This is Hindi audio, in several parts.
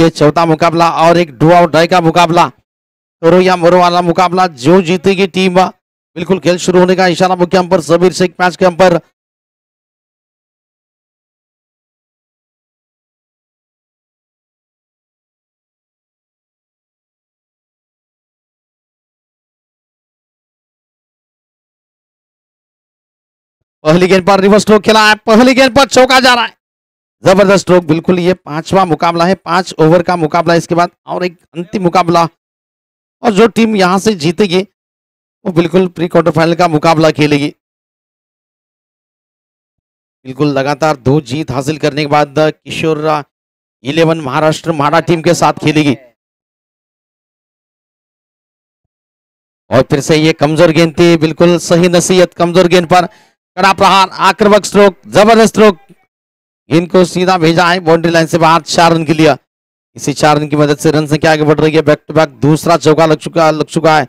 देखिए चौथा मुकाबला और एक डू और डाई का मुकाबला, करो या मरो वाला मुकाबला। जो जीतेगी टीम, बिल्कुल खेल शुरू होने का इशारा मुख्य अंपर सबीर शेख, मैच के अंपर। पहली गेंद पर रिवर्स स्ट्रोक खेला है, पहली गेंद पर चौका जा रहा है, जबरदस्त स्ट्रोक। बिल्कुल ये 5वां मुकाबला है, 5 ओवर का मुकाबला। इसके बाद और एक अंतिम मुकाबला, और जो टीम यहां से जीतेगी वो बिल्कुल प्री क्वार्टर फाइनल का मुकाबला खेलेगी। बिल्कुल लगातार 2 जीत हासिल करने के बाद किशोर 11 महाराष्ट्र म्हाडा टीम के साथ खेलेगी। और फिर से ये कमजोर गेंद थी, बिल्कुल सही नसीहत। कमजोर गेंद पर कड़ा प्रहार, आक्रामक स्ट्रोक, जबरदस्त स्ट्रोक। गेंद को सीधा भेजा है बाउंड्री लाइन से बाहर, 4 रन के लिए। इसी 4 रन की मदद से रन संख्या आगे बढ़ रही है। बैक टू बैक दूसरा चौका लग चुका है।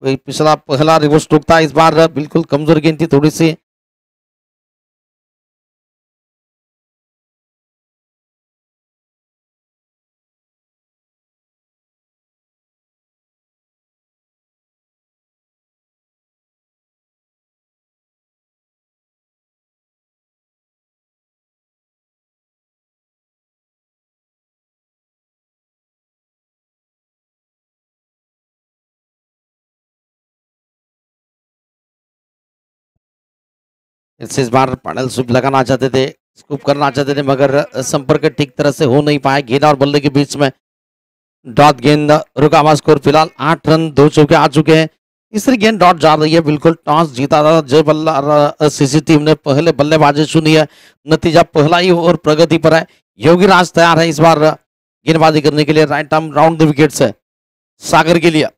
पिछला पहला रिवर्स स्ट्रोक था, इस बार बिल्कुल कमजोर गेंद थी थोड़ी सी। इस बार पैडल स्वीप लगाना चाहते थे, स्कूप करना चाहते थे, मगर संपर्क ठीक तरह से हो नहीं पाया गेंद और बल्ले के बीच में। डॉट गेंद, रुका हुआ स्कोर फिलहाल 8 रन, 2 चौके आ चुके हैं। तीसरी गेंद डॉट जा रही है। बिल्कुल टॉस जीता था जय बल्ला सीसी टीम ने, पहले बल्लेबाजी चुनी है। नतीजा पहला ही और प्रगति पर है। योगीराज तैयार है इस बार गेंदबाजी करने के लिए। Right arm round the wicket से सागर के लिए।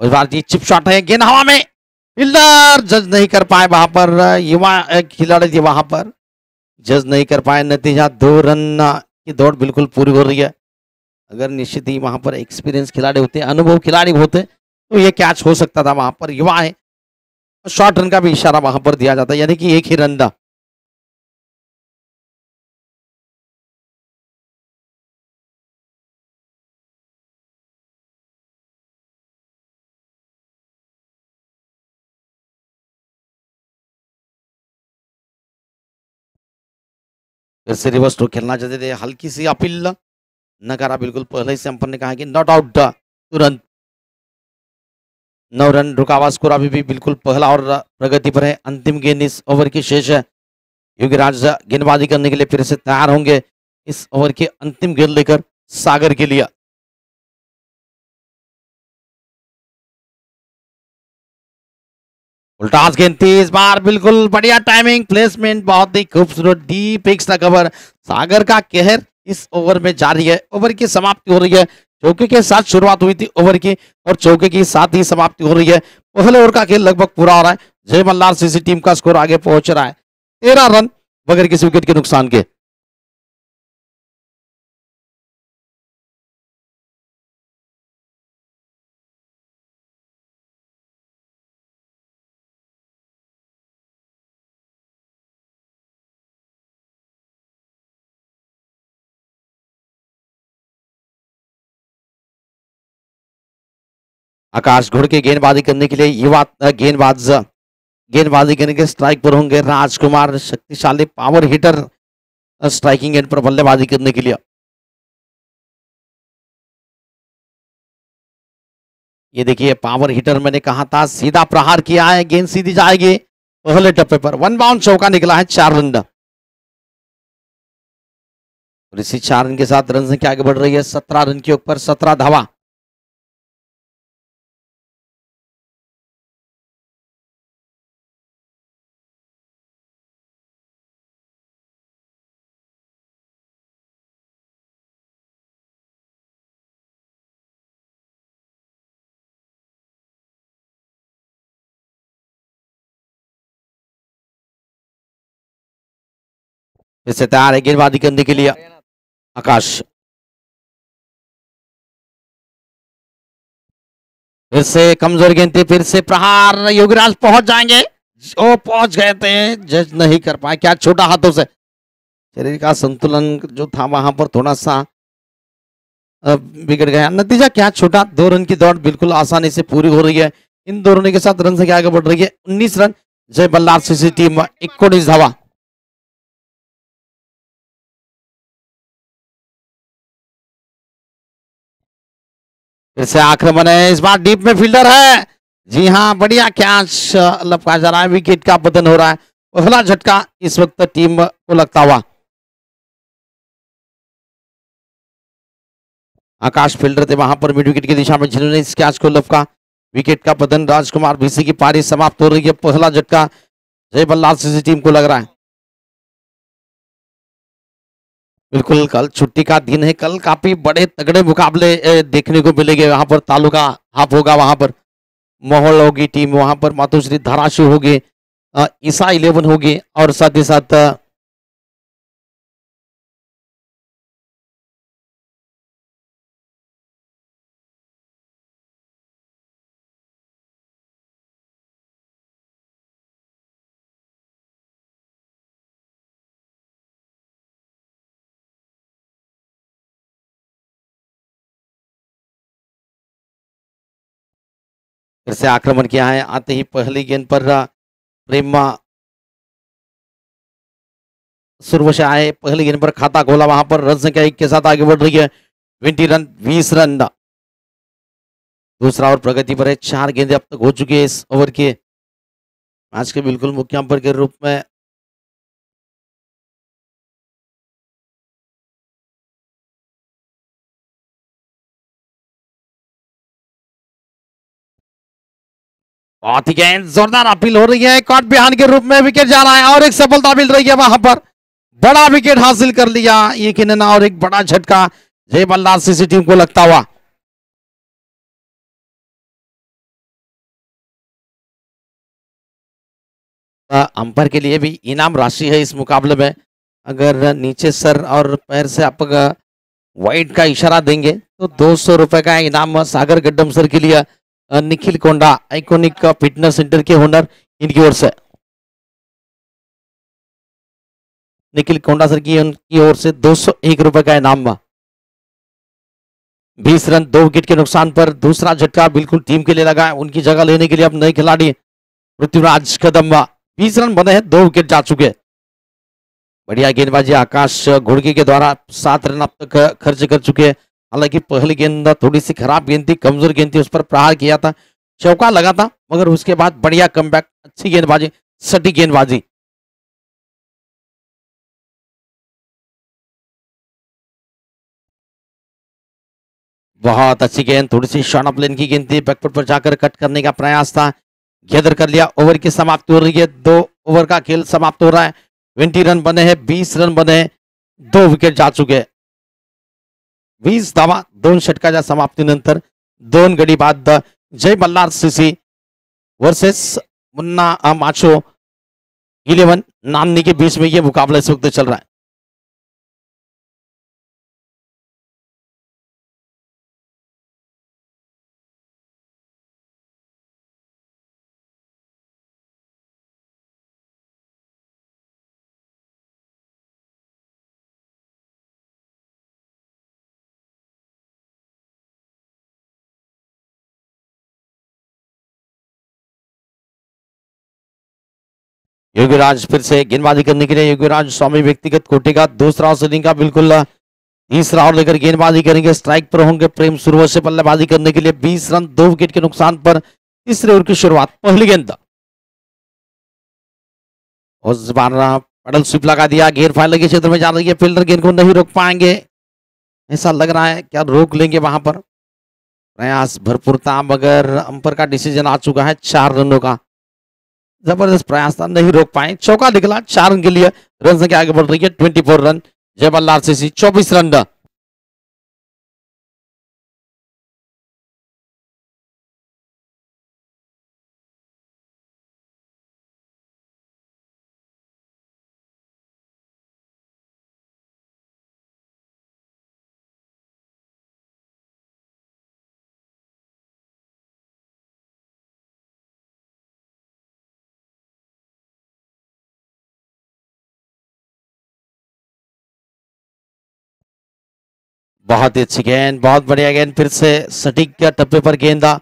इस बार चिप शॉट है, गेंद हवा में, फील्डर जज नहीं कर पाए वहां पर। युवा खिलाड़ी थे वहां पर, जज नहीं कर पाए। नतीजा 2 रन की दौड़ बिल्कुल पूरी हो रही है। अगर निश्चित ही वहां पर एक्सपीरियंस खिलाड़ी होते, अनुभव खिलाड़ी होते, तो ये कैच हो सकता था। वहां पर युवा है, शॉर्ट रन का भी इशारा वहां पर दिया जाता है, यानी कि एक ही रन था। फिर से रिवर्स स्ट्रोक खेलना चाहते थे, हल्की सी अपील न करा। बिल्कुल पहले से अंपायर ने कहा कि नॉट आउट, तुरंत 9 रन। रुका हुआ स्कोर अभी भी बिल्कुल पहला और प्रगति पर है। अंतिम गेंद इस ओवर की शेष है। योगीराज गेंदबाजी करने के लिए फिर से तैयार होंगे इस ओवर की अंतिम गेंद लेकर सागर के लिए। उल्टास गेंद थी इस बार, बिल्कुल बढ़िया टाइमिंग, प्लेसमेंट बहुत ही खूबसूरत, डीप एक्स्ट्रा कवर। सागर का कहर इस ओवर में जारी है। ओवर की समाप्ति हो रही है। चौके के साथ शुरुआत हुई थी ओवर की, और चौके के साथ ही समाप्ति हो रही है। पहले ओवर का खेल लगभग पूरा हो रहा है। जय मल्हार सीसी टीम का स्कोर आगे पहुंच रहा है 13 रन बगैर किसी विकेट के नुकसान के। आकाश घोड़ के गेंदबाजी करने के लिए युवा गेंदबाजी करने के स्ट्राइक पर होंगे राजकुमार, शक्तिशाली पावर हिटर, स्ट्राइकिंग एंड पर बल्लेबाजी करने के लिए। ये देखिए पावर हिटर, मैंने कहा था सीधा प्रहार किया है, गेंद सीधी जाएगी पहले टप्पे पर। 1 बाउंड चौका निकला है, 4 रन। और इसी 4 रन के साथ रन संख्या आगे बढ़ रही है 17 रन के ऊपर, 17 धावा। इससे तैयार है गेंदबाजी करने के लिए आकाश। फिर से कमजोर गेंद थी, फिर से प्रहार, योगीराज पहुंच जाएंगे। ओ पहुंच गए थे, जज नहीं कर पाए, क्या छोटा हाथों से। शरीर का संतुलन जो था वहां पर थोड़ा सा बिगड़ गया। नतीजा क्या, छोटा 2 रन की दौड़ बिल्कुल आसानी से पूरी हो रही है। इन 2 रनों के साथ रन संख्या आगे बढ़ रही है 19 रन। जय बल्लार सीसी टीम 19 धावा। फिर से आक्रमण है, इस बार डीप में फील्डर है। जी हाँ, बढ़िया कैच लपका जा रहा है, विकेट का पतन हो रहा है। पहला झटका इस वक्त टीम को लगता हुआ। आकाश फील्डर थे वहां पर मिड विकेट की दिशा में, जिन्होंने इस कैच को लपका। विकेट का पतन, राजकुमार बीसी की पारी समाप्त हो रही है। पहला झटका जय बल्लार सीसी टीम को लग रहा है। बिल्कुल, कल छुट्टी का दिन है। कल काफी बड़े तगड़े मुकाबले देखने को मिलेंगे। वहां पर तालुका हाफ होगा, वहां पर मोहल होगी टीम, वहां पर मातोश्री धाराशिव होगी, ईसा 11 होगी, और साथ ही साथ फिर से आक्रमण किया है। आते ही पहली गेंद पर प्रेमा सुरवशा आए, पहली गेंद पर खाता खोला। वहां पर रन संख्या 1 के साथ आगे बढ़ रही है। 20 रन, 20 रन। दूसरा ओवर प्रगति पर है। 4 गेंदें अब तक हो चुकी है इस ओवर के। मैच के बिल्कुल मुख्य अंपर के रूप में बहुत ही गेंद, जोरदार अपील हो रही है। कॉट बिहान के रूप में विकेट जा रहा है और एक सफलता मिल रही है वहां पर। बड़ा विकेट हासिल कर लिया ये किन्ना, और एक बड़ा झटका जय बल्लार सीसी टीम को लगता हुआ। अंपायर के लिए भी इनाम राशि है इस मुकाबले में। अगर नीचे सर और पैर से आप वाइड का इशारा देंगे तो 200 रुपए का इनाम सागर गड्डम सर के लिए। निखिल कोंडा आइकोनिक फिटनेस सेंटर के ओनर, इनकी ओर से निखिल कोंडा सर की उनकी ओर से 201 रुपए का इनाम। 20 रन, 2 विकेट के नुकसान पर दूसरा झटका बिल्कुल टीम के लिए लगा है। उनकी जगह लेने के लिए अब नए खिलाड़ी पृथ्वीराज कदम। 20 रन बने हैं, 2 विकेट जा चुके। बढ़िया गेंदबाजी आकाश घुड़की के द्वारा 7 रन अब तक खर्च कर चुके हैं। हालांकि पहली गेंद थोड़ी सी खराब गेंद थी, कमजोर गेंद थी, उस पर प्रहार किया था, चौका लगा था, मगर उसके बाद बढ़िया कमबैक, अच्छी गेंदबाजी, सटीक गेंदबाजी। बहुत अच्छी गेंद, थोड़ी सी शॉर्ट ऑफ लेन की गेंद थी, बैकफुट पर जाकर कट करने का प्रयास था, गैदर कर लिया। ओवर की समाप्ति हो रही है, 2 ओवर का खेल समाप्त हो रहा है। 20 रन बने हैं, 20 रन बने हैं, 2 विकेट जा चुके हैं। 20 धावा 2 षटकाच्या समाप्तीनंतर 2 गडी बाद जय Ballar CC versus Munna macho 11 नामनी के बीच में ये मुकाबला इस वक्त चल रहा है। योगीराज फिर से गेंदबाजी करने के लिए, योगीराज स्वामी व्यक्तिगत कोटि का दूसरा ओपनिंग का बिल्कुल तीसरा और लेकर गेंदबाजी करेंगे। स्ट्राइक पर होंगे प्रेम सुरवत से बल्लेबाजी करने के लिए। 20 रन, 2 विकेट के नुकसान पर तीसरे ओवर की शुरुआत। पहली गेंद उस बार पडल स्विप लगा दिया, घेर फाइनल के क्षेत्र में जा रही है, फील्डर गेंद को नहीं रोक पाएंगे ऐसा लग रहा है। क्या रोक लेंगे? वहां पर प्रयास भरपूर था, मगर अंपायर का डिसीजन आ चुका है 4 रनों का। जबरदस्त प्रयास था, नहीं रोक पाए, चौका निकला। 4 रन के लिए रन संख्या आगे बढ़ रही है 24 रन। जय बल्लार सीसी 24 रन। बहुत ही अच्छी गेंद, बहुत बढ़िया गेंद, फिर से सटीक टप्पे पर गेंदा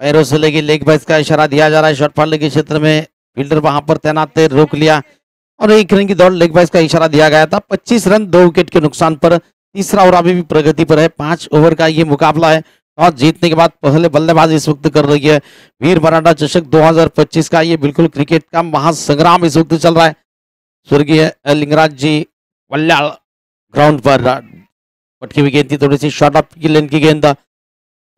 पैरों से लगी। लेग बाइस का इशारा दिया जा रहा है। शॉट फाड़ने के क्षेत्र में फील्डर वहां पर तैनात थे, रोक लिया और 1 रन की दौड़। लेग बाइस का इशारा दिया गया था। 25 रन 2 विकेट के नुकसान पर तीसरा ओवर अभी भी प्रगति पर है। 5 ओवर का ये मुकाबला है। टॉस जीतने के बाद पहले बल्लेबाजी इस वक्त कर रही है। वीर मराठा चषक 2025 का ये बिल्कुल क्रिकेट का महासंग्राम इस वक्त चल रहा है। स्वर्गीय लिंगराज जी वल्याल ग्राउंड पर पटकी हुई गेंद थी, थोड़ी सी शॉर्ट ऑफ की लेन की गेंद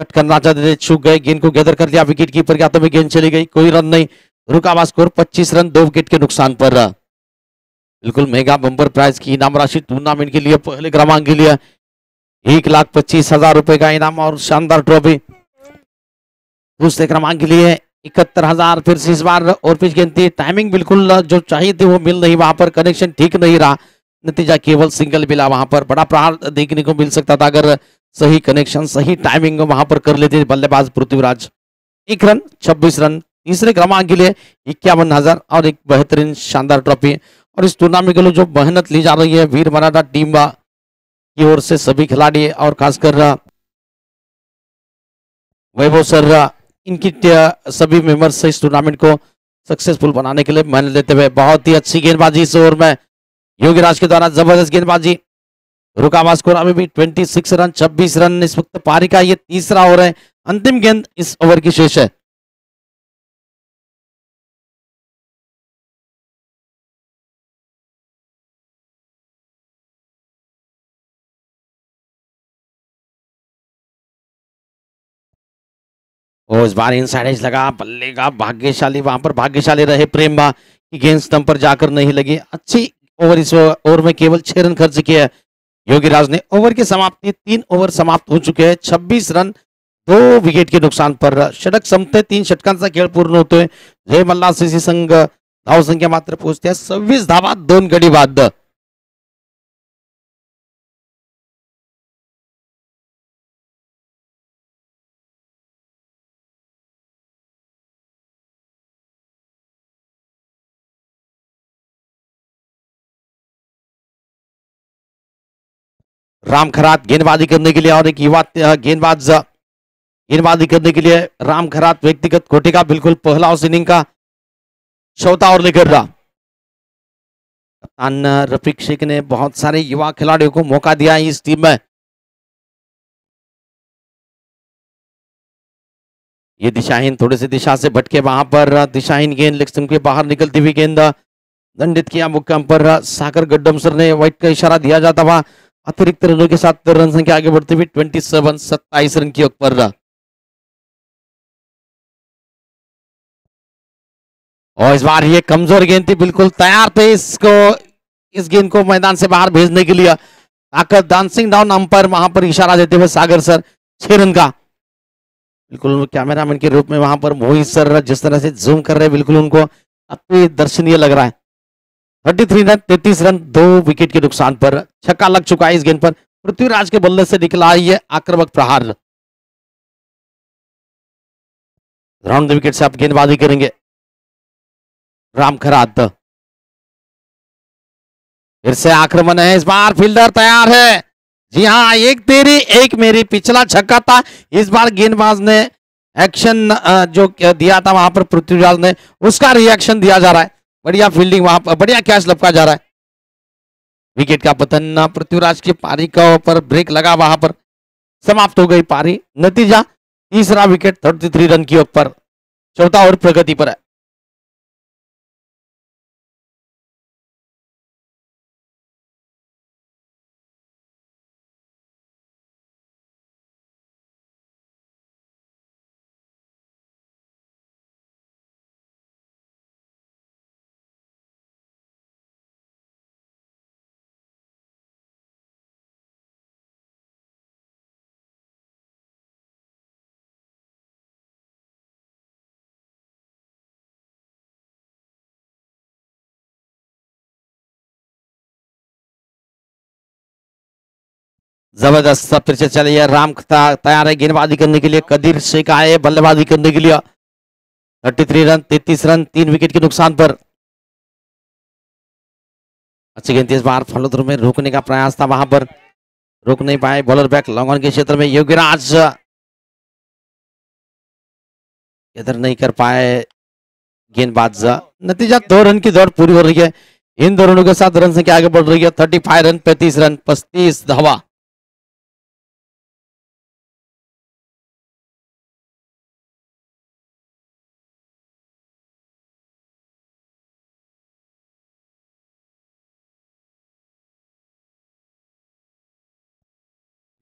कट करना चाहते थे, छूक गए, गेंद को गैदर कर लिया विकेट कीपर के हाथों में, गेंद चली गई, कोई रन नहीं। रुका हुआ स्कोर 25 रन 2 विकेट के नुकसान पर। बिल्कुल मेगा बम्पर प्राइज की इनाम राशि टूर्नामेंट के लिए पहले क्रमांक के लिए 1,25,000 रुपए का इनाम और शानदार ट्रॉफी। दूसरे क्रमांक के लिए 71,000। फिर से इस बार और पिच गेंद थी, टाइमिंग बिल्कुल जो चाहिए थी वो मिल नहीं, वहां पर कनेक्शन ठीक नहीं रहा, नतीजा केवल सिंगल मिला। वहां पर बड़ा प्रहार देखने को मिल सकता था अगर सही कनेक्शन सही टाइमिंग वहां पर कर लेते बल्लेबाज पृथ्वीराज। 1 run 26 run. तीसरे क्रमांक के लिए 51,000 और एक बेहतरीन शानदार ट्रॉफी। और इस टूर्नामेंट के लिए जो मेहनत ली जा रही है वीर मराठा टीम की ओर से सभी खिलाड़ी और खासकर वैभव सर, इनकी सभी मेंबर्स से इस टूर्नामेंट को सक्सेसफुल बनाने के लिए मेहनत लेते हुए बहुत ही अच्छी गेंदबाजी इस ओवर में योगीराज के द्वारा, जबरदस्त गेंदबाजी। रुका हुआ स्कोर अभी भी 26 रन 26 रन इस वक्त पारी का ये तीसरा ओवर है। अंतिम गेंद इस ओवर की शेष है। और इस बार इनसाइड एज लगा, बल्ले का भाग्यशाली, वहां पर भाग्यशाली रहे प्रेमबा की गेंद स्टंप पर जाकर नहीं लगी। अच्छी ओवर, इस ओवर में केवल 6 रन खर्च किया योगीराज ने। ओवर की समाप्ति 3 ओवर समाप्त हो चुके हैं। 26 रन 2 विकेट के नुकसान पर षटक संपते 3 षटकांचा खेळ पूर्ण होतोय। जय मल्हार सीसी संघ धाव संख्या मात्र पोहोचते 26 धावा 2 गडी बाद। राम खरात गेंदबाजी करने के लिए और एक युवा गेंदबाज गेंदबाजी करने के लिए राम खरात व्यक्तिगत कोटे का बिल्कुल पहला उस इनिंग का चौथा ओवर लेकर रहा। कप्तान रफीक शेख ने बहुत सारे युवा खिलाड़ियों को मौका दिया इस टीम में। ये दिशाहीन थोड़े से दिशा से भटके, वहां पर दिशाहीन गेंद लेग स्टंप के बाहर निकलती हुई गेंद दंडित किया मुक्काम पर। सागर गड्डम सर ने व्हाइट का इशारा दिया जाता हुआ अतिरिक्त रनों के साथ रन संख्या आगे बढ़ती हुई 27 रन की पर। और इस बार ये कमजोर गेंद थी, बिल्कुल तैयार थे इस गेंद को मैदान से बाहर भेजने के लिए। ताकत डांसिंग डाउन अंपायर वहां पर इशारा देते हुए सागर सर 6 रन का। बिल्कुल कैमरामैन के रूप में वहां पर मोहित सर जिस तरह से जूम कर रहे हैं, बिल्कुल उनको अति दर्शनीय लग रहा है। 33 रन 33 रन 2 विकेट के नुकसान पर छक्का लग चुका है इस गेंद पर। पृथ्वीराज के बल्ले से निकला ये आक्रामक प्रहार। राउंड द विकेट से आप गेंदबाजी करेंगे राम खरात। फिर से आक्रमण है, इस बार फील्डर तैयार है। जी हाँ, एक तेरी एक मेरी, पिछला छक्का था, इस बार गेंदबाज ने एक्शन जो दिया था वहां पर पृथ्वीराज ने उसका रिएक्शन दिया जा रहा है। बढ़िया फील्डिंग वहां पर, बढ़िया कैच लपका जा रहा है। विकेट का पतन, पृथ्वीराज की पारी का पर ब्रेक लगा, वहां पर समाप्त हो गई पारी। नतीजा तीसरा विकेट 33 रन की ऊपर, चौथा ओवर प्रगति पर है। जबरदस्त फिर से चलिए, राम तैयार है गेंदबाजी करने के लिए। कदीर शेख आए बल्लेबाजी करने के लिए। 33 रन 33 रन 3 विकेट के नुकसान पर। अच्छी गेंद इस बार फॉलो थ्रू में रोकने का प्रयास था वहां पर। रोक नहीं पाए बॉलर बैक लॉन्ग ऑन के क्षेत्र में योगीराज इधर नहीं कर पाए गेंदबाज। नतीजा 2 रन की दौड़ पूरी हो रही है। इन दोनों के साथ रन संख्या आगे बढ़ रही है 35 रन 35 रन 35 धावा।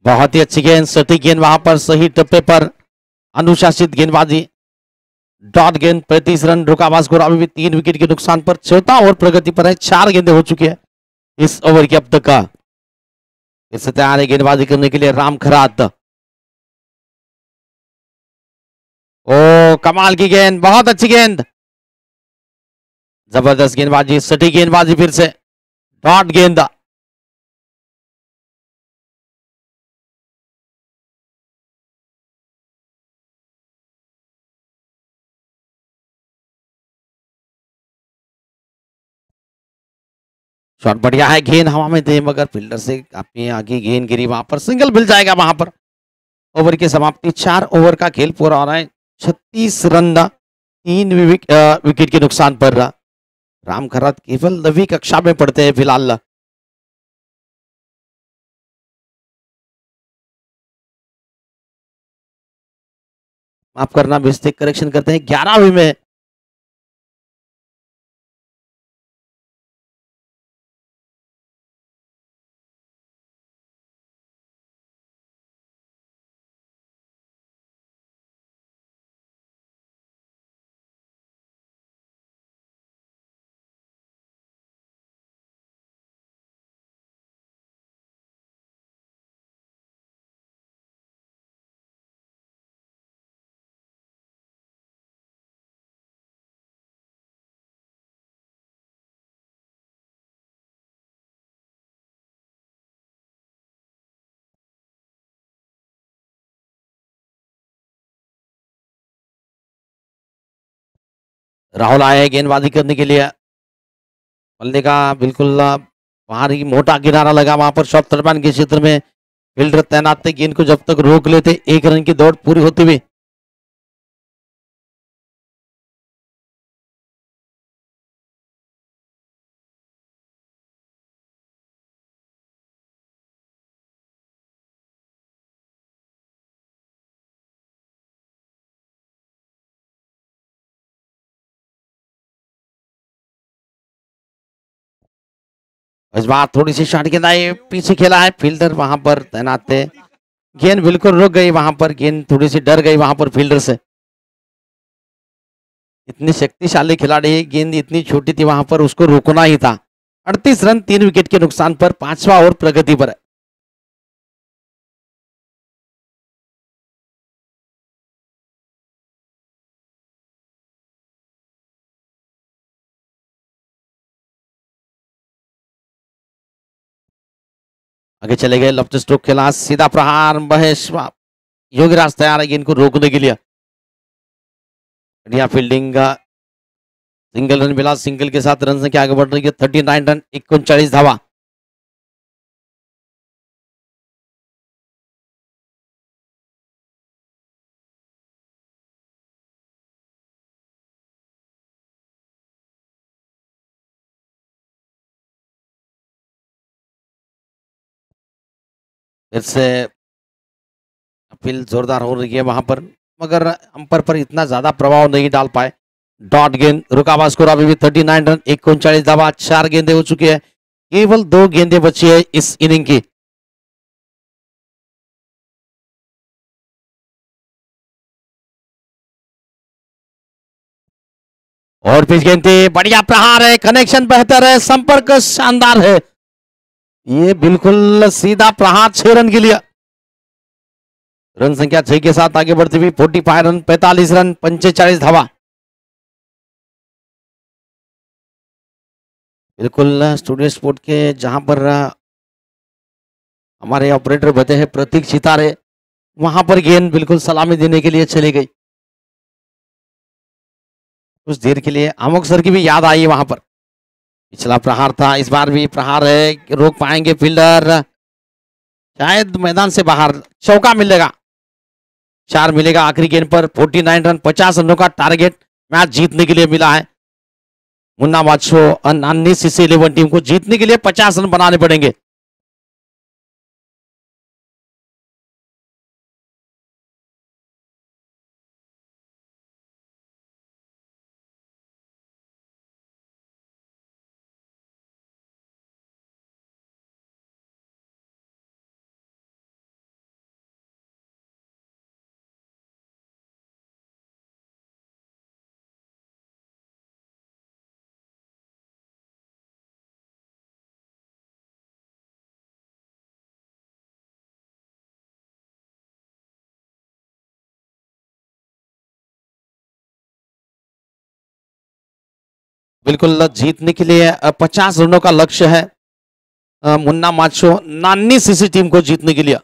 बहुत ही अच्छी गेंद सटीक गेंद वहां पर सही टप्पे पर अनुशासित गेंदबाजी। डॉट गेंद 35 रन रुकावा स्कोर अभी भी 3 विकेट के नुकसान पर। चौथा ओवर प्रगति पर है। 4 गेंदें हो चुकी है इस ओवर के अब तक का। इससे तैयार है गेंदबाजी करने के लिए राम खरात। ओ कमाल की गेंद बहुत अच्छी गेंद जबरदस्त गेंदबाजी सटीक गेंदबाजी फिर से डॉट गेंद। शॉट बढ़िया है गेंद हवा में थे मगर फील्डर से काफी आगे गेंद गिरी वहां पर सिंगल मिल जाएगा वहां पर। ओवर की समाप्ति 4 ओवर का खेल पूरा हो रहा है 36 रन 3 विकेट के नुकसान पर। राम खरात केवल 9वीं कक्षा में पढ़ते हैं फिलहाल। माफ करना मिस्टेक करेक्शन करते हैं 11वीं में। राहुल आए गेंदबाजी करने के लिए। बल्ले का बिल्कुल बाहर ही मोटा किनारा लगा वहां पर शॉट तरबान के क्षेत्र में फील्डर तैनात थे। गेंद को जब तक रोक लेते 1 रन की दौड़ पूरी होती हुई। इस बार थोड़ी सी शॉट गेंद आई पीछे खेला है फील्डर वहां पर तैनात थे। गेंद बिल्कुल रुक गई वहां पर। गेंद थोड़ी सी डर गई वहां पर फील्डर से। इतनी शक्तिशाली खिलाड़ी गेंद इतनी छोटी थी वहां पर उसको रोकना ही था। 38 रन 3 विकेट के नुकसान पर 5वां ओवर प्रगति पर है। आगे चले गए लेफ्ट स्ट्रोक खेला सीधा प्रहार महेश योगीराज तैयार है गेंद को रोकने के लिए। बढ़िया फील्डिंग सिंगल रन मिला। सिंगल के साथ रन संख्या आगे बढ़ रही है 39 रन 39 धावा। फिर से अपील जोरदार हो रही है वहां पर मगर अंपर पर इतना ज्यादा प्रभाव नहीं डाल पाए। डॉट गेंद रुकावा स्कोर अभी भी 39 रन 39 धावा। 4 गेंदें हो चुकी है केवल 2 गेंदें बची है इस इनिंग की। और पिच गेंद थी बढ़िया प्रहार है कनेक्शन बेहतर है संपर्क शानदार है। ये बिल्कुल सीधा प्रहार 6 रन के लिए। रन संख्या 6 के साथ आगे बढ़ती हुई 45 रन 45 रन 45 धावा। बिल्कुल स्टूडियो स्पोर्ट के जहां पर हमारे ऑपरेटर बैठे हैं प्रतीक सितारे वहां पर गेंद बिल्कुल सलामी देने के लिए चली गई। कुछ देर के लिए अमोक सर की भी याद आई वहां पर। पिछला प्रहार था इस बार भी प्रहार है रोक पाएंगे फील्डर। शायद मैदान से बाहर, चौका मिलेगा, 4 मिलेगा आखिरी गेंद पर। 49 रन, 50 रनों का टारगेट मैच जीतने के लिए मिला है मुन्ना बादशाह और नानी सीसी 11 टीम को। जीतने के लिए 50 रन बनाने पड़ेंगे। बिल्कुल जीतने के लिए 50 रनों का लक्ष्य है मुन्ना माचो नानी सीसी टीम को जीतने के लिए।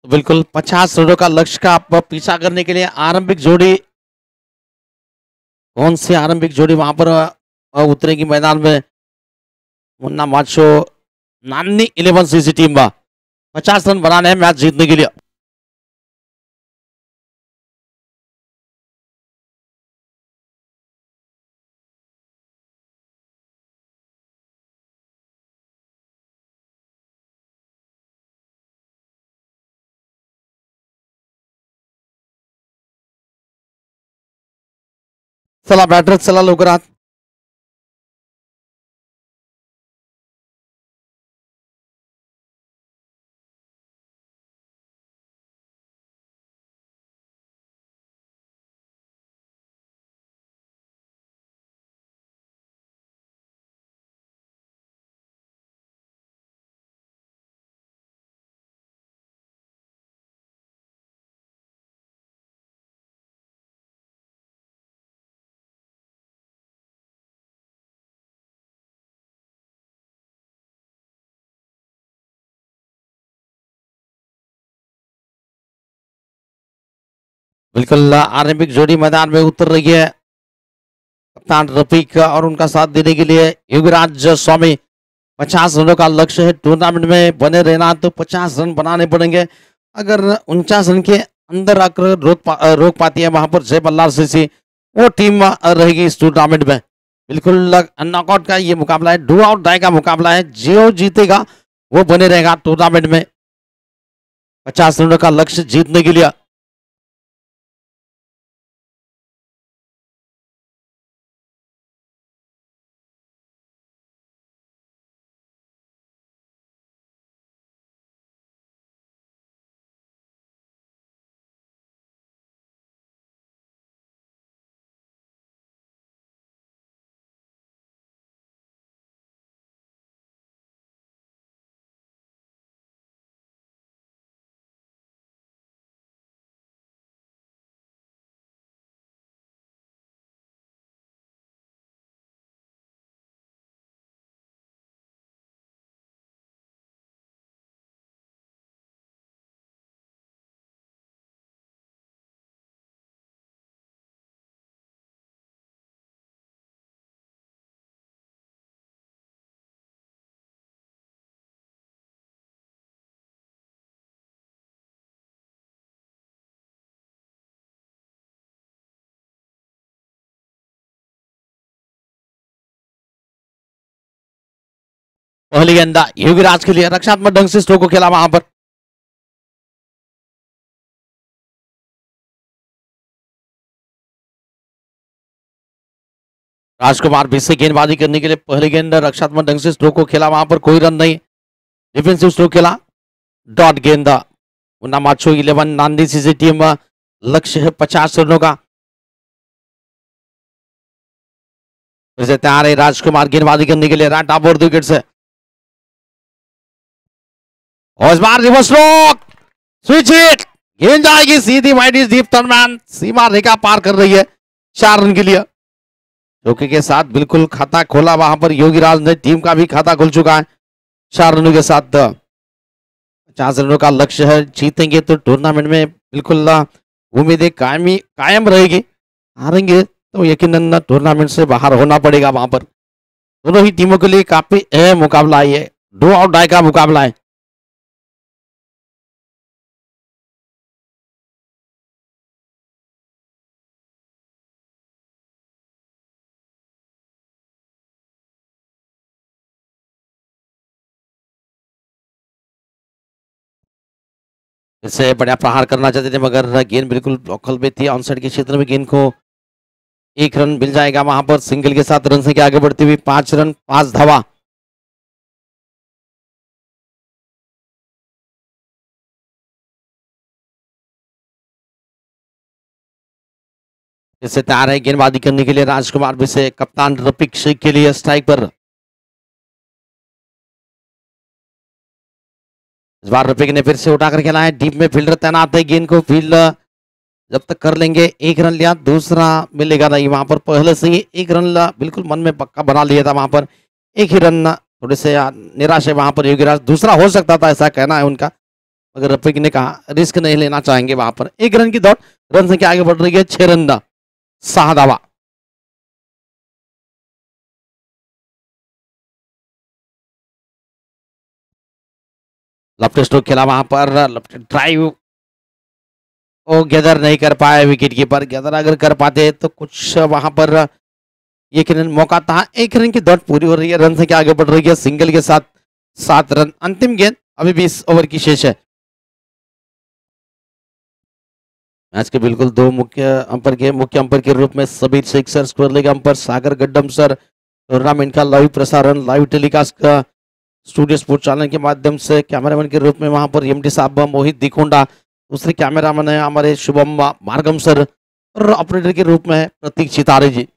बिल्कुल 50 रनों का लक्ष्य का आप पीछा करने के लिए आरंभिक जोड़ी, कौन सी आरंभिक जोड़ी वहां पर उतरेगी मैदान में? मुन्ना माचो नानी 11 सीसी टीम बा 50 रन बनाने हैं मैच जीतने के लिए। चला बॅटर, चला लवकर आत। बिल्कुल आरंभिक जोड़ी मैदान में उतर रही है। कप्तान रफीक और उनका साथ देने के लिए युवराज स्वामी। 50 रनों का लक्ष्य है, टूर्नामेंट में बने रहना तो 50 रन बनाने पड़ेंगे। अगर 49 रन के अंदर आकर रोक पाती है वहां पर जय बल्लार सीसी, वो टीम रहेगी इस टूर्नामेंट में। बिल्कुल नॉकआउट का ये मुकाबला है, डू आउट डाई का मुकाबला है। जो जीतेगा वो बने रहेगा टूर्नामेंट में। 50 रनों का लक्ष्य जीतने के लिए। पहली गेंदा युवराज के लिए रक्षात्मक ढंग से स्ट्रोक को खेला वहां पर। राजकुमार भी से गेंदबाजी करने के लिए पहली गेंद रक्षात्मक ढंग से स्ट्रोक को खेला वहां पर, कोई रन नहीं। डिफेंसिव स्ट्रोक खेला, डॉट गेंद। माचो 11 नांदी सी टीम, लक्ष्य है 50 रनों का। फिर से तैयार है राजकुमार गेंदबाजी करने के लिए राइट ऑफ बोर्ड विकेट से। और इस बार रिवर्स स्ट्रोक, स्विच हिट, गेंद जाएगी सीधी वाइड इज डीप टर्नमैन, सीमा रेखा पार कर रही है 4 रन के लिए। चौके के साथ बिल्कुल खाता खोला वहां पर योगीराज ने, टीम का भी खाता खुल चुका है 4 रनों के साथ। 50 रनों का लक्ष्य है, जीतेंगे तो टूर्नामेंट में बिल्कुल उम्मीदें कायम रहेगी, हारेंगे तो यकीनन टूर्नामेंट से बाहर होना पड़ेगा वहां पर। दोनों ही टीमों के लिए काफी अहम मुकाबला है ये, डू और डाई का मुकाबला है। इससे बढ़िया प्रहार करना चाहते थे मगर गेंद बिल्कुल ब्लॉकल में थी, ऑनसाइड के क्षेत्र में गेंद को 1 रन मिल जाएगा वहां पर। सिंगल के साथ रन से आगे बढ़ती हुई 5 रन 5 धावा। इससे तैयार है गेंदबाजी करने के लिए राजकुमार भी से, कप्तान रफीक शेख के लिए स्ट्राइक पर। इस बार रफीक ने फिर से उठाकर खेला है, डीप में फील्डर तैनात है, गेंद को फील्ड जब तक कर लेंगे। 1 रन लिया, दूसरा मिलेगा नहीं वहां पर। पहले से ही 1 रन बिल्कुल मन में पक्का बना लिया था वहां पर, 1 ही रन। थोड़े से निराश है वहां पर योगीराज, दूसरा हो सकता था ऐसा कहना है उनका, मगर रफीक ने कहा रिस्क नहीं लेना चाहेंगे वहां पर। 1 रन की दौड़, रन संख्या आगे बढ़ रही है 6 रन 6 धावा। लेफ्ट स्ट्रोक खेला वहां पर, लेफ्ट ड्राइव वो गैदर नहीं कर पाए विकेट कीपर। गैदर अगर कर पाते तो कुछ वहां पर यकीनन मौका था। 1 रन की दौड़ पूरी हो रही है, रन संख्या आगे बढ़ रही है सिंगल के साथ 7 रन। अंतिम गेंद अभी 20 ओवर की शेष है। मैच के बिल्कुल 2 मुख्य अंपर के रूप में Sabir Shaikh sir, square leg umpire Sagar Gaddam sir, tournament का लाइव प्रसारण लाइव टेलीकास्ट का स्टूडियो स्पोर्ट्स चैनल के माध्यम से कैमरामैन के रूप में वहां पर एमडी साहब मोहित दिकोंडा, दूसरे कैमरामैन है हमारे शुभम मार्गम सर, और ऑपरेटर के रूप में है प्रतीक चितारे जी।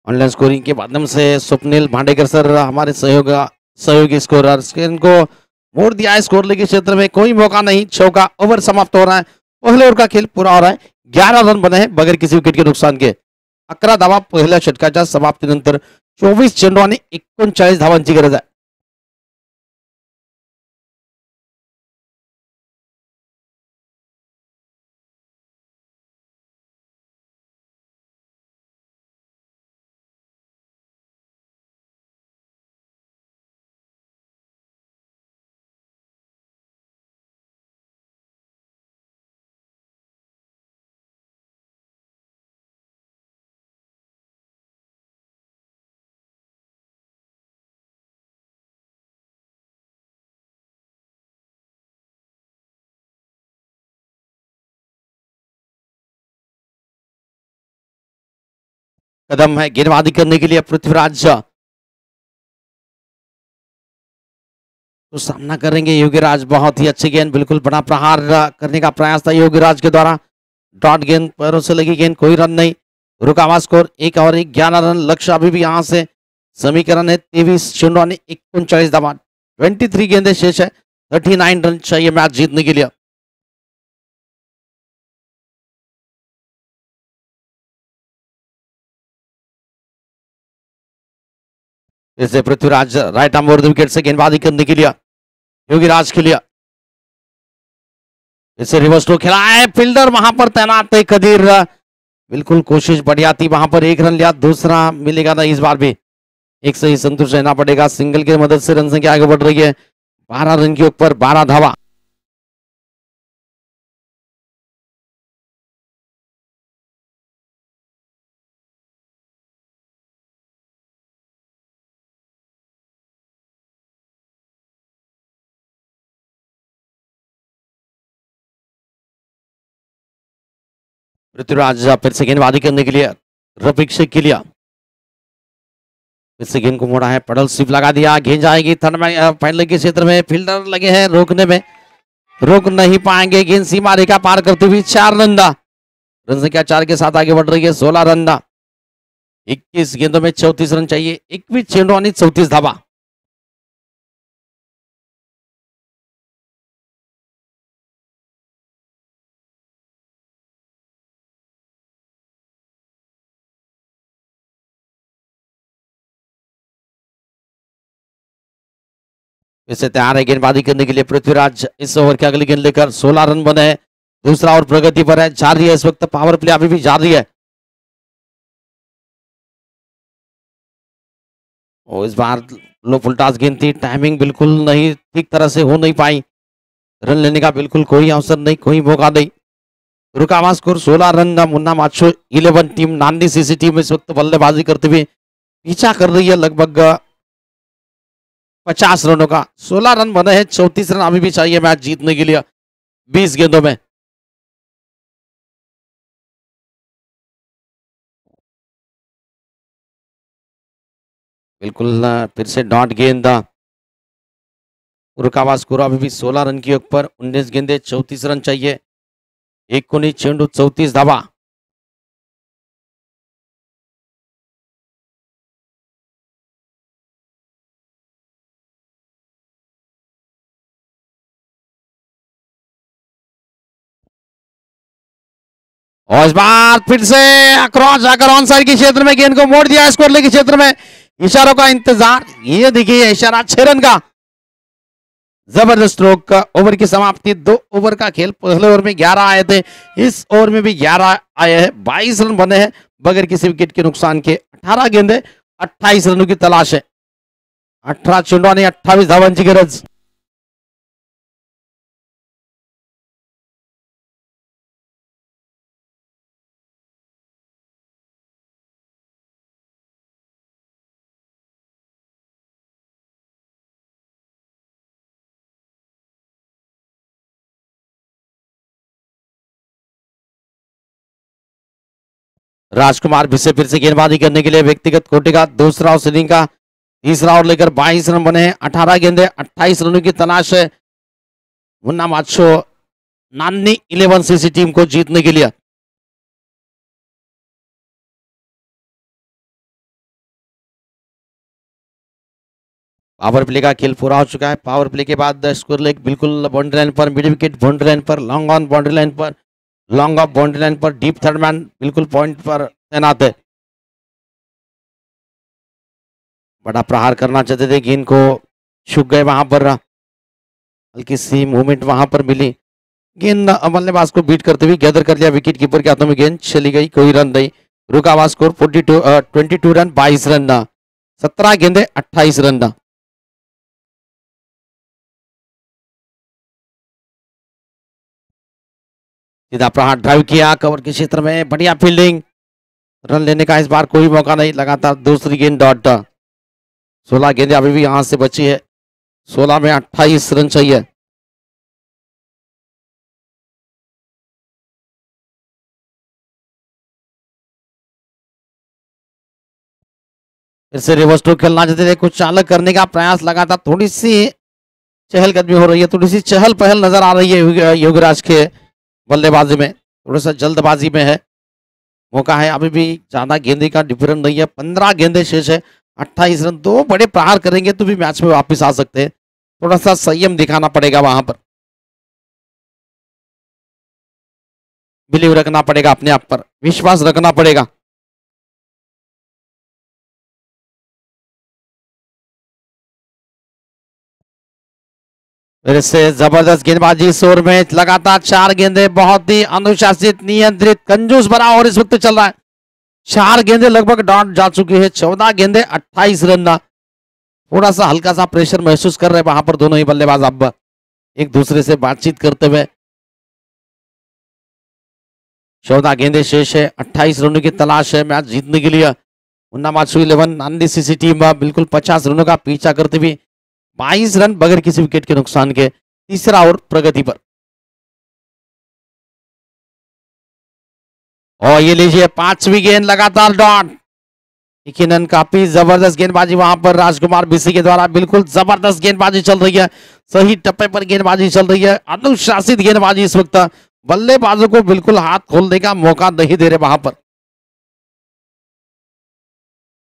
ऑनलाइन स्कोरिंग के माध्यम से स्वप्निल भांडेकर सर हमारे सहयोगी स्कोरर। स्क्रीन को मोड़ दिया है स्कोर लेके क्षेत्र में, कोई मौका नहीं, चौका। ओवर समाप्त हो रहा है, पहले ओवर का खेल पूरा हो रहा है। 11 रन बने हैं बगैर किसी विकेट के नुकसान के। 11 धावा पहिल्या षटकाच्या समाप्तीनंतर, 24 चेंडू आणि 39 धावांची गरज आहे। कदम है गेंदबाजी करने के लिए पृथ्वीराज, तो सामना करेंगे योगीराज। बहुत ही अच्छी गेंद, बिल्कुल बड़ा प्रहार करने का प्रयास था योगीराज के द्वारा। डॉट गेंद, पैरों से लगी गेंद, कोई रन नहीं। रुका हुआ स्कोर 1 ओवर 11 रन। लक्ष्य अभी भी यहां से समीकरण है 23 धावा, 23 गेंदे शेष है, 39 रन चाहिए मैच जीतने के लिए। इसे Prithviraj right arm over the wicket से गेंदबाजी करने के लिए योगीराज के लिए। इसे रिवर्स थ्रो खेला है, फील्डर वहां पर तैनात है कदीर। बिल्कुल कोशिश बढ़िया थी, वहां पर 1 रन लिया, दूसरा मिलेगा ना इस बार भी। एक से ही संतुष्ट रहना पड़ेगा। सिंगल की मदद से रन संख्या आगे बढ़ रही है, 12 रन के ऊपर 12 धावा। पृथ्वीराज फिर से गेंदबाजी करने के लिए रफीक शेख के लिए। फिर से गेंद को मोड़ा है, पडल स्विप लगा दिया, गेंद जाएगी थर्ड में फाइनल के क्षेत्र में। फील्डर लगे हैं रोकने में, रोक नहीं पाएंगे। गेंद सीमा रेखा पार करती हुई 4 रन दा। रन संख्या 4 के साथ आगे बढ़ रही है, 16 रन दा। 21 गेंदों में 34 रन चाहिए, 21 चेंडू आणि 34 धावा। इसे तैयार है गेंदबाजी करने के लिए पृथ्वीराज। इस ओवर के अगली गेंद लेकर 16 रन बने हैं, दूसरा ओवर प्रगति पर है, जारी है इस वक्त पावर प्ले अभी भी जारी है। और इस बार लो फुलटास गेंद थी, टाइमिंग बिल्कुल नहीं ठीक तरह से हो नहीं पाई। रन लेने का बिल्कुल कोई अवसर नहीं, कोई मौका नहीं। रुका हुआ स्कोर 16 रन। मुन्ना माछो 11 टीम, नांदी सीसी टीम इस वक्त बल्लेबाजी करते हुए पीछा कर रही है लगभग 50 रनों का। 16 रन बने हैं, 34 रन अभी भी चाहिए मैच जीतने के लिए 20 गेंदों में। बिल्कुल फिर से डॉट गेंद। रुका हुआ स्कोर अभी भी 16 रन के ऊपर, 19 गेंदे 34 रन चाहिए, 19 चेंडू 34 धावा। और इस बार फिर से क्रॉस जाकर ऑन साइड के क्षेत्र में गेंद को मोड़ दिया, स्कोर के क्षेत्र में इशारों का इंतजार। ये देखिए इशारा 6 रन का, जबरदस्त स्ट्रोक का। ओवर की समाप्ति, 2 ओवर का खेल। पहले ओवर में 11 आए थे, इस ओवर में भी 11 आए हैं, 22 रन बने हैं बगैर किसी विकेट के नुकसान के। 18 गेंदे 28 रनों की तलाश है, 18 चेंडू आणि 28 धावांची गरज। राजकुमार फिर से गेंदबाजी करने के लिए व्यक्तिगत कोटे का दूसरा और सीलिंग का तीसरा ओवर लेकर 22 रन बने हैं, 18 गेंदे 28 रनों की तलाश है मुन्ना माछो नानी 11 सीसी टीम को जीतने के लिए। पावर प्ले का खेल पूरा हो चुका है। पावर प्ले के बाद स्कोर लेग बिल्कुल बाउंड्री लाइन पर, मिड विकेट बाउंड्री लाइन पर, लॉन्ग ऑन बाउंड्री लाइन पर, लॉन्ग ऑफ बाउंड्री लाइन पर, डीप थर्ड मैन बिल्कुल पॉइंट पर तैनात है। बड़ा प्रहार करना चाहते थे, गेंद को छूक गए, वहां पर हल्की सी मूवमेंट वहां पर मिली, गेंद बल्लेबाज को बीट करते हुए गैदर कर लिया, विकेट कीपर के हाथों में गेंद चली गई, कोई रन नहीं। रुका हुआ स्कोर 22 रन 22 रन, 17 गेंदे 28 रन। सीधा प्रहार ड्राइव किया कवर के क्षेत्र में, बढ़िया फील्डिंग, रन लेने का इस बार कोई मौका नहीं। लगातार दूसरी गेंद डॉट, 16 गेंदें अभी भी यहां से बची है, 16 में 28 रन चाहिए। फिर से रिवर्स स्ट्रोक खेलना चाहते थे, कुछ अलग करने का प्रयास लगा था, थोड़ी सी चहलकदमी हो रही है, थोड़ी सी चहल पहल नजर आ रही है योगराज के बल्लेबाजी में, थोड़ा सा जल्दबाजी में है। मौका है, अभी भी ज्यादा गेंदे का डिफरेंस नहीं है, 15 गेंदे शेष है, 28 रन, 2 बड़े प्रहार करेंगे तो भी मैच में वापस आ सकते हैं, थोड़ा सा संयम दिखाना पड़ेगा वहां पर, बिलीव रखना पड़ेगा, अपने आप पर विश्वास रखना पड़ेगा। फिर से जबरदस्त गेंदबाजी इस ओवर में, लगातार 4 गेंदे, बहुत ही अनुशासित, नियंत्रित, कंजूस भरा और इस वक्त चल रहा है। 4 गेंदे लगभग डॉट जा चुकी है, 14 गेंदे 28 रन। थोड़ा सा हल्का सा प्रेशर महसूस कर रहे हैं वहां पर दोनों ही बल्लेबाज, अब एक दूसरे से बातचीत करते हुए। 14 गेंदे शेष है, 28 रनों की तलाश है मैच जीतने के लिए। मुन्ना मात्सु 11 आंधी सीसी टीम बिल्कुल 50 रनों का पीछा करते हुए 22 रन बगैर किसी विकेट के नुकसान के, तीसरा ओवर प्रगति पर। और ये लीजिए 5वीं गेंद, लगातार डॉट, यकीनन काफी जबरदस्त गेंदबाजी वहां पर राजकुमार बीसी के द्वारा, बिल्कुल जबरदस्त गेंदबाजी चल रही है, सही टप्पे पर गेंदबाजी चल रही है, अनुशासित गेंदबाजी इस वक्त, बल्लेबाजों को बिल्कुल हाथ खोलने का मौका नहीं दे रहे वहां पर।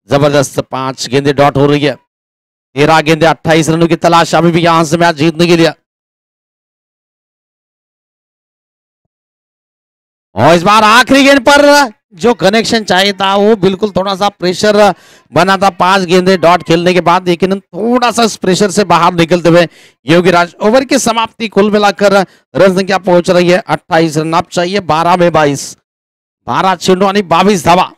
जबरदस्त 5 गेंदे डॉट हो रही है, 13 गेंदे 28 रनों की तलाश अभी भी यहां से मैच जीतने के लिए। और इस बार आखिरी गेंद पर जो कनेक्शन चाहिए था वो बिल्कुल थोड़ा सा प्रेशर बना था 5 गेंदे डॉट खेलने के बाद, लेकिन थोड़ा सा इस प्रेशर से बाहर निकलते हुए योगीराज, ओवर की समाप्ति कुल मिलाकर रन संख्या पहुंच रही है 28 रन, अब चाहिए 12 में 22, 12 छिंडो यानी 22 धावा।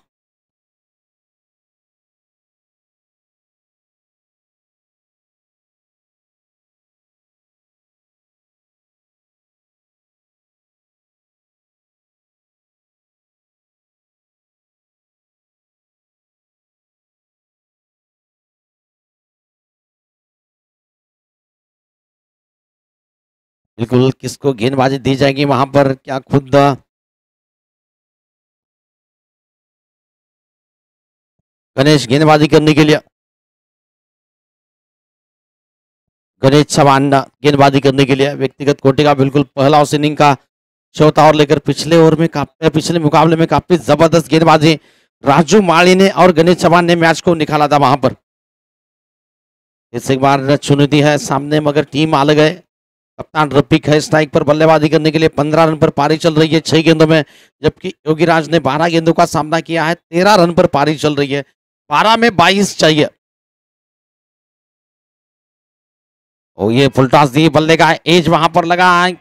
बिल्कुल किसको गेंदबाजी दी जाएगी वहां पर, क्या खुद गणेश गेंदबाजी करने के लिए, गणेश चौहान गेंदबाजी करने के लिए, व्यक्तिगत कोटि का बिल्कुल पहला उस इनिंग का चौथा ओवर लेकर पिछले ओवर में पिछले मुकाबले में काफी जबरदस्त गेंदबाजी राजू माली ने और गणेश चौहान ने मैच को निकाला था वहां पर। इस एक बार चुनौती है सामने, मगर टीम अलग है, कप्तान रफीक है स्ट्राइक पर बल्लेबाजी करने के लिए, 15 रन पर पारी चल रही है 6 गेंदों में, जबकि योगीराज ने 12 गेंदों का सामना किया है, 13 रन पर पारी चल रही है, 12 में 22 चाहिए। और ये फुल टॉस दी, बल्ले का एज वहां पर लगा है,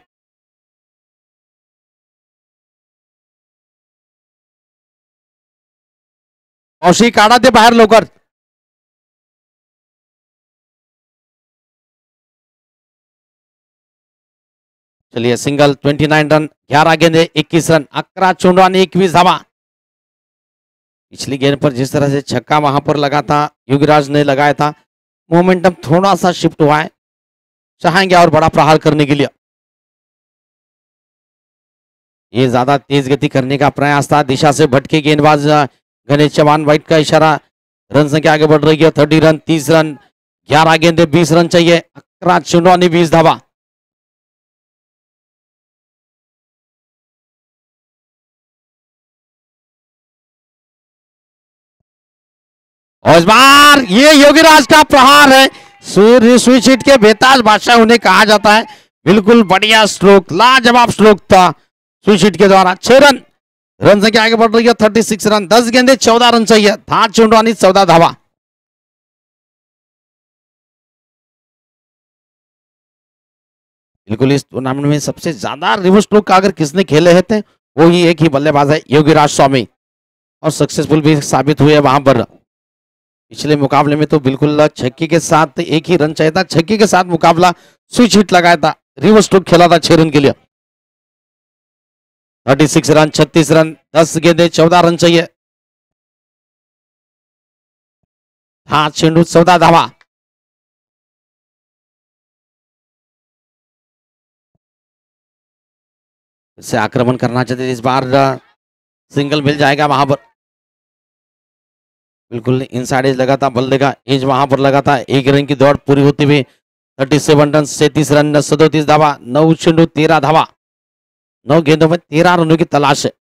औशी काढ़ा थे बाहर लोकर। चलिए सिंगल, 29 रन, 11 गेंदे 21 रन, 11 चुंडवान 21 धावा। पिछली गेंद पर जिस तरह से छक्का वहां पर लगा था, युगराज ने लगाया था, मोमेंटम थोड़ा सा शिफ्ट हुआ है, चाहेंगे और बड़ा प्रहार करने के लिए। ये ज्यादा तेज गति करने का प्रयास था, दिशा से भटके गेंदबाज गणेश चौहान, वाइट का इशारा, रन संख्या आगे बढ़ रही है 30 रन, 30 रन, 11 गेंदे 20 रन चाहिए, 11 चुनौनी 20 धावा। और इस बार ये योगीराज का प्रहार है, सूर्य स्विच हिट के बेताज बादशाह उन्हें कहा जाता है, बिल्कुल बढ़िया स्ट्रोक, लाजवाब स्ट्रोक था स्विच हिट के द्वारा। 6 रन, रन संख्या आगे बढ़ रही है 36 रन, 10 गेंदे 14 रन चाहिए, था चुंडवानी 14 धावा। बिल्कुल इस टूर्नामेंट में सबसे ज्यादा रिवर्स स्ट्रोक अगर किसने खेले हैं थे, वो ही एक ही बल्लेबाज है योगीराज स्वामी, और सक्सेसफुल भी साबित हुए वहां पर। पिछले मुकाबले में तो बिल्कुल छक्के के साथ एक ही रन चाहिए था, छक्के के साथ मुकाबला स्विच हिट लगाया था, रिवर्स स्ट्रोक खेला था 6 रन के लिए। 36 रन, 36 रन, 10 गेंदे 14 रन चाहिए, हाँ चेंडू 14 धावा। से आक्रमण करना चाहते इस बार, सिंगल मिल जाएगा वहां पर। बिल्कुल इनसाइड एज लगा था, बल्ले का एज वहां पर लगा था। 1 रन की दौड़ पूरी होती हुई 37 रन, 37 रन, 37 धावा, 9 चेंडू 13 धावा, 9 गेंदों में 13 रनों की तलाश है।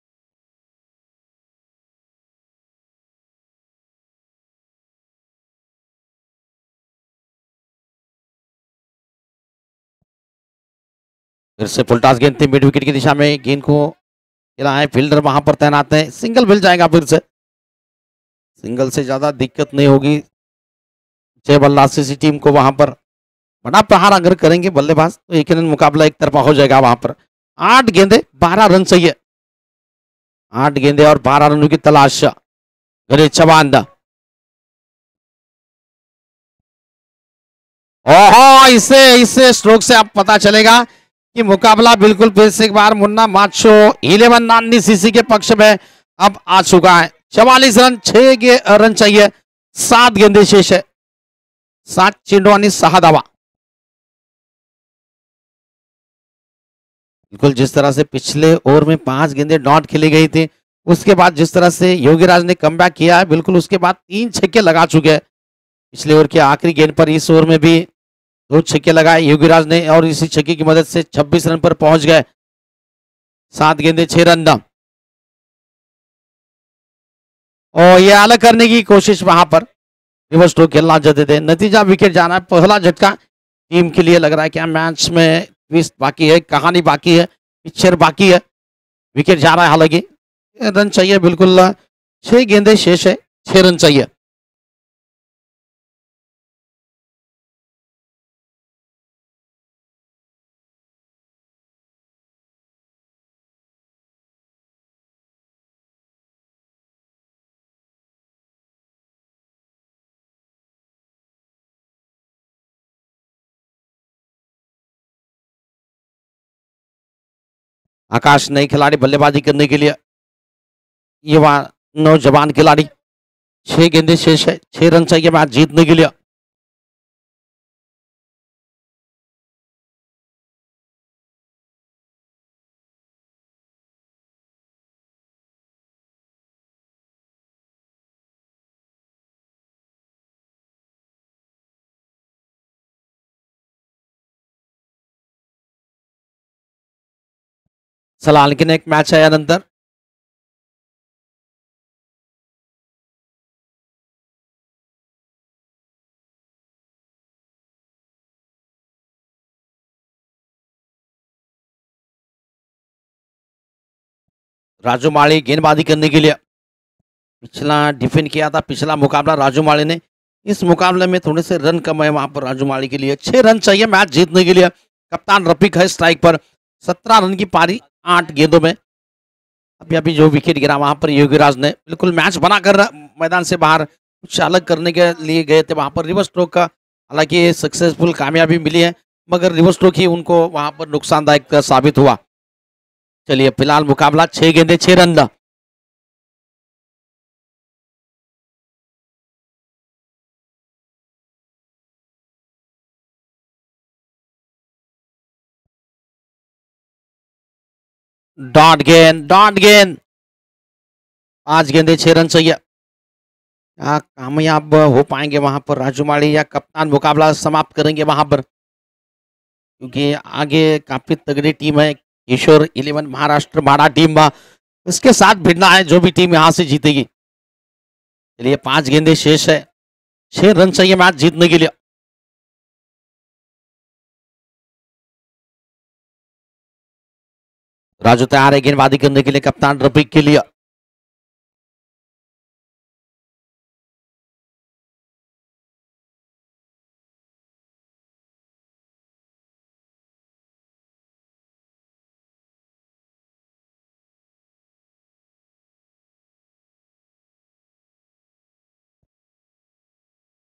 फिर से फुलटास गेंद थी मिड विकेट की दिशा में, गेंद को खेला है, फील्डर वहां पर तैनात है, सिंगल मिल जाएगा। फिर से सिंगल से ज्यादा दिक्कत नहीं होगी जय बल्लासी टीम को। वहां पर बड़ा प्रहार अगर करेंगे बल्लेबाज तो यकीनन मुकाबला एक तरफा हो जाएगा। वहां पर 8 गेंदे 12 रन चाहिए, 8 गेंदे और 12 रनों की तलाश। गणेश चौहान, ओहो, इसे इसे स्ट्रोक से अब पता चलेगा कि मुकाबला बिल्कुल फिर से एक बार मुन्ना माचो 11 नानी सीसी के पक्ष में अब आ चुका है। 44 रन, 6 रन चाहिए, 7 गेंदे शेष है, 7 चेंडू आणि 6 धावा। बिल्कुल जिस तरह से पिछले ओवर में 5 गेंदे डॉट खेली गई थी, उसके बाद जिस तरह से योगीराज ने कमबैक किया है, बिल्कुल उसके बाद 3 छक्के लगा चुके हैं। पिछले ओवर के आखिरी गेंद पर इस ओवर में भी 2 छक्के लगाए योगीराज ने और इसी छक्के की मदद से 26 रन पर पहुंच गए। 7 गेंदे 6 रन। और ये अलग करने की कोशिश वहां पर रिवर्स स्ट्रोक खेलना चाहते थे, नतीजा विकेट जाना है। पहला झटका टीम के लिए लग रहा है क्या मैच में ट्विस्ट बाकी है, कहानी बाकी है, पिक्चर बाकी है। विकेट जा रहा है, हालांकि रन चाहिए बिल्कुल। 6 गेंदे शेष है, 6 रन चाहिए। आकाश नई खिलाड़ी बल्लेबाजी करने के लिए, युवा नौजवान खिलाड़ी। 6 गेंदे शेष है, 6 रन चाहिए मैच जीतने के लिए। चला आणखीन एक मॅच आहे यानंतर। राजू माली गेंदबाजी करने के लिए, पिछला डिफेंड किया था पिछला मुकाबला राजू माली ने। इस मुकाबले में थोड़े से रन कम है वहां पर राजू माली के लिए। 6 रन चाहिए मैच जीतने के लिए। कप्तान रफीक है स्ट्राइक पर, 17 रन की पारी 8 गेंदों में। अभी अभी जो विकेट गिरा वहां पर योगीराज ने बिल्कुल मैच बनाकर मैदान से बाहर कुछ अलग करने के लिए गए थे। वहां पर रिवर्स स्ट्रोक का हालांकि सक्सेसफुल कामयाबी मिली है, मगर रिवर्स स्ट्रोक ही उनको वहां पर नुकसानदायक साबित हुआ। चलिए फिलहाल मुकाबला 6 गेंदे 6 रन। डॉट गेंद 5 गेंदे 6 रन चाहिए। क्या कामयाब हो पाएंगे वहां पर राजू माली, या कप्तान मुकाबला समाप्त करेंगे वहां पर? क्योंकि आगे काफी तगड़ी टीम है किशोर 11 महाराष्ट्र माड़ा टीम, उसके साथ भिड़ना है जो भी टीम यहां से जीतेगी। चलिए 5 गेंदे शेष है, 6 रन चाहिए मैच जीतने के लिए। राजू तैयार है गेंदबाजी करने के लिए कप्तान रफीक के लिए।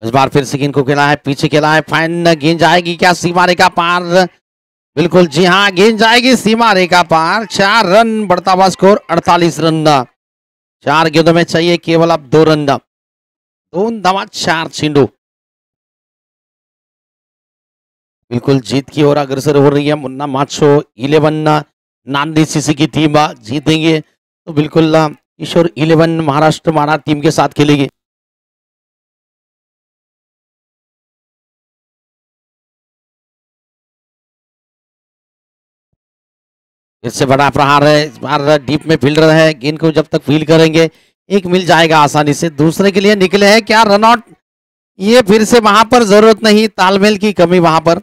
इस बार फिर से गेंद को खेला है, पीछे खेला है, फाइन गेंद जाएगी क्या सीमा रेखा पार? बिल्कुल जी हाँ, गेंद जाएगी सीमा रेखा पार। 4 रन बढ़ता हुआ स्कोर 48 रन। 4 गेंदों में चाहिए केवल अब 2 रन। 2 धावा 4 चेंडू। बिल्कुल जीत की ओर अग्रसर हो रही है मुन्ना माचो 11 नांदी सीसी की टीम। जीतेंगे तो बिल्कुल किशोर 11 महाराष्ट्र माड़ा टीम के साथ खेलेगी। फिर से बड़ा प्रहार है, इस बार डीप में फील्डर है, गेंद को जब तक फील करेंगे एक मिल जाएगा आसानी से। दूसरे के लिए निकले हैं, क्या रन आउट? ये फिर से वहां पर जरूरत नहीं, तालमेल की कमी वहां पर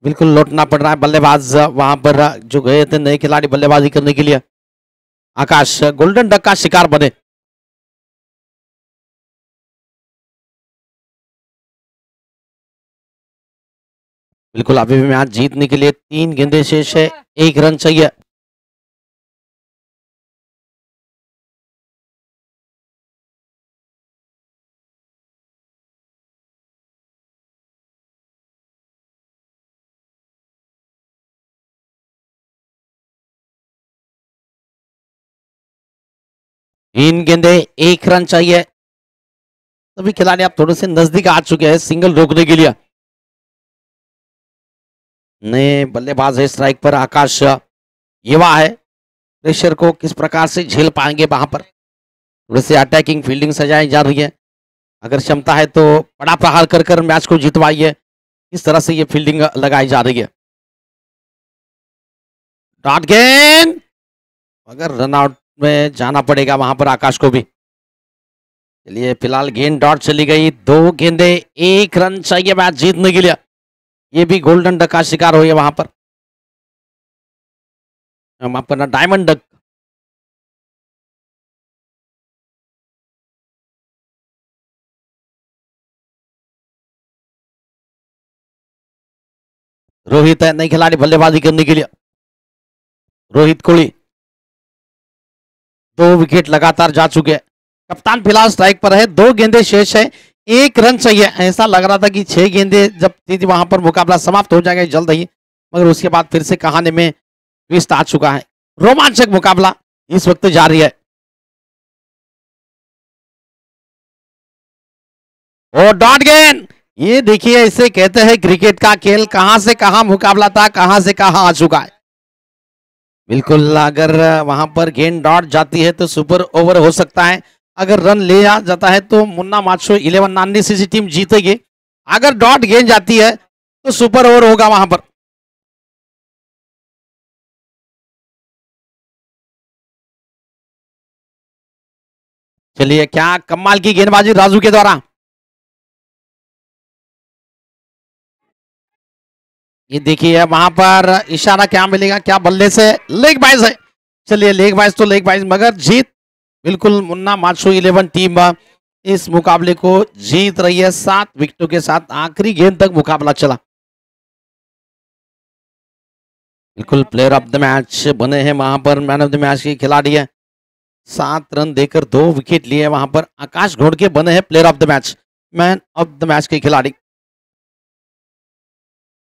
बिल्कुल लौटना पड़ रहा है। बल्लेबाज वहां पर जो गए थे नए खिलाड़ी बल्लेबाजी करने के लिए, आकाश गोल्डन डक का शिकार बने। बिल्कुल अभी भी मैच जीतने के लिए 3 गेंदे शेष है, 1 रन चाहिए। तीन गेंदे 1 रन चाहिए। सभी खिलाड़ी आप थोड़े से नजदीक आ चुके हैं सिंगल रोकने के लिए। नए बल्लेबाज है स्ट्राइक पर, आकाश युवा है, प्रेशर को किस प्रकार से झेल पाएंगे वहां पर। थोड़े से अटैकिंग फील्डिंग सजाई जा रही है, अगर क्षमता है तो बड़ा प्रहार कर कर मैच को जितवाइए। इस तरह से ये फील्डिंग लगाई जा रही है। डॉट गेंद, अगर रन आउट में जाना पड़ेगा वहां पर आकाश को भी। चलिए फिलहाल गेंद डॉट चली गई, 2 गेंदे 1 रन चाहिए मैच जीतने के लिए। ये भी गोल्डन डक का शिकार हुई है वहां पर, माफ करना डायमंड डक। रोहित है नई खिलाड़ी बल्लेबाजी करने के लिए, रोहित कोहली 2 विकेट लगातार जा चुके हैं। कप्तान फिलहाल स्ट्राइक पर है, 2 गेंदे शेष है, 1 रन चाहिए। ऐसा लग रहा था कि 6 गेंदे जब थी वहां पर मुकाबला समाप्त हो जाएगा जल्द ही, मगर उसके बाद फिर से कहानी में ट्विस्ट आ चुका है। रोमांचक मुकाबला इस वक्त जारी है। और डॉट गेंद, ये देखिए इसे कहते हैं क्रिकेट का खेल, कहां से कहां मुकाबला था, कहां से कहां आ चुका है। बिल्कुल अगर वहां पर गेंद डॉट जाती है तो सुपर ओवर हो सकता है, अगर रन ले जाता है तो मुन्ना माछो 11 नानी सी टीम जीतेगी। अगर डॉट गेंद जाती है तो सुपर ओवर होगा वहां पर। चलिए क्या कमाल की गेंदबाजी राजू के द्वारा। ये देखिए वहां पर इशारा क्या मिलेगा, क्या बल्ले से लेग बाइज है। चलिए लेग बाइज तो लेग बाइज, मगर जीत बिल्कुल मुन्ना माछो 11 टीम इस मुकाबले को जीत रही है 7 विकेटों के साथ। आखिरी गेंद तक मुकाबला चला। बिल्कुल प्लेयर ऑफ द मैच बने हैं वहां पर, मैन ऑफ द मैच के खिलाड़ी है। 7 रन देकर 2 विकेट लिए वहां पर आकाश घोड़के बने हैं player of the match, man of the match के खिलाड़ी।